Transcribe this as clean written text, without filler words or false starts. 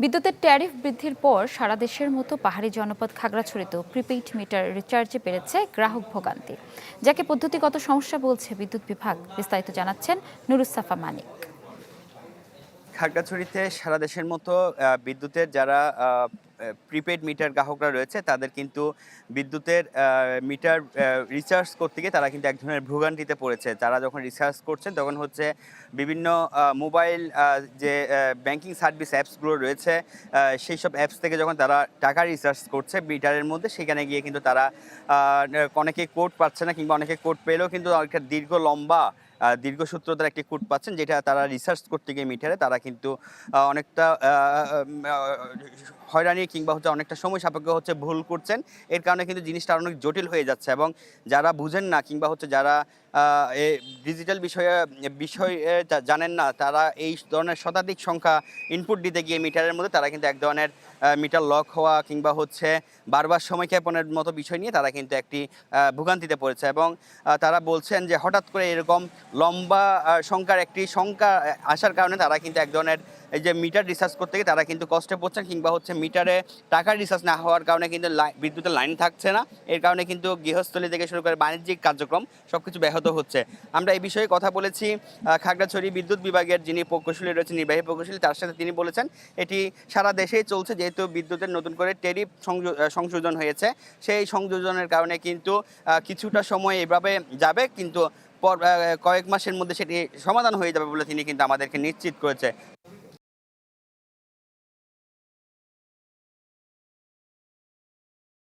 বিদ্যুতের ট্যারিফ বৃদ্ধির পর সারা দেশের মতো পাহাড়ি জনপদ খাগড়াছড়িতেও প্রিপেইড মিটার রিচার্জে বেড়েছে গ্রাহক ভোগান্তি, যাকে পদ্ধতিগত সমস্যা বলছে বিদ্যুৎ বিভাগ। বিস্তারিত জানাচ্ছেন নুরুস্সাফা মানিক। খাগড়াছড়িতে সারা দেশের মতো বিদ্যুতের যারা প্রিপেড মিটার গ্রাহকরা রয়েছে তাদের কিন্তু বিদ্যুতের মিটার রিচার্জ করতে গিয়ে তারা কিন্তু এক ধরনের ভোগান্তিতে পড়েছে। তারা যখন রিচার্জ করছেন তখন হচ্ছে বিভিন্ন মোবাইল যে ব্যাংকিং সার্ভিস অ্যাপসগুলো রয়েছে সেই সব অ্যাপস থেকে যখন তারা টাকা রিচার্জ করছে মিটারের মধ্যে, সেখানে গিয়ে কিন্তু তারা অনেকে কোড পাচ্ছে না, কিংবা অনেকে কোড পেলেও কিন্তু একটা লম্বা দীর্ঘসূত্রতার একটি কোড পাচ্ছেন, যেটা তারা রিসার্চ করতে গিয়ে মিটারে তারা কিন্তু অনেকটা হয়রানি কিংবা হচ্ছে অনেকটা সময় সাপেক্ষ হচ্ছে ভুল করছেন। এর কারণে কিন্তু জিনিসটা অনেক জটিল হয়ে যাচ্ছে, এবং যারা বুঝেন না কিংবা হচ্ছে যারা ডিজিটাল বিষয়ে জানেন না, তারা এই ধরনের শতাধিক সংখ্যা ইনপুট দিতে গিয়ে মিটারের মধ্যে তারা কিন্তু এক ধরনের মিটার লক হওয়া কিংবা হচ্ছে বারবার সময়ক্ষেপণের মতো বিষয় নিয়ে তারা কিন্তু একটি ভোগান্তিতে পড়েছে। এবং তারা বলছেন যে হঠাৎ করে এরকম লম্বা সংখ্যার একটি সংখ্যা আসার কারণে তারা কিন্তু এক ধরনের এই যে মিটার রিচার্জ করতে গিয়ে তারা কিন্তু কষ্টে পড়ছেন, কিংবা হচ্ছে মিটারে টাকার রিচার্জ না হওয়ার কারণে কিন্তু বিদ্যুতের লাইন থাকছে না। এর কারণে কিন্তু গৃহস্থলী থেকে শুরু করে বাণিজ্যিক কার্যক্রম সব কিছু ব্যাহত হচ্ছে। আমরা এই বিষয়ে কথা বলেছি খাগড়াছড়ি বিদ্যুৎ বিভাগের যিনি প্রকৌশলী রয়েছেন, নির্বাহী প্রকৌশলী, তার সাথে তিনি বলেছেন এটি সারা দেশেই চলছে, যেহেতু বিদ্যুতের নতুন করে ট্যারিফ সংযোজন হয়েছে। সেই সংযোজনের কারণে কিন্তু কিছুটা সময় এভাবে যাবে, কিন্তু কয়েক মাসের মধ্যে সেটি সমাধান হয়ে যাবে বলে তিনি কিন্তু আমাদেরকে নিশ্চিত করেছে।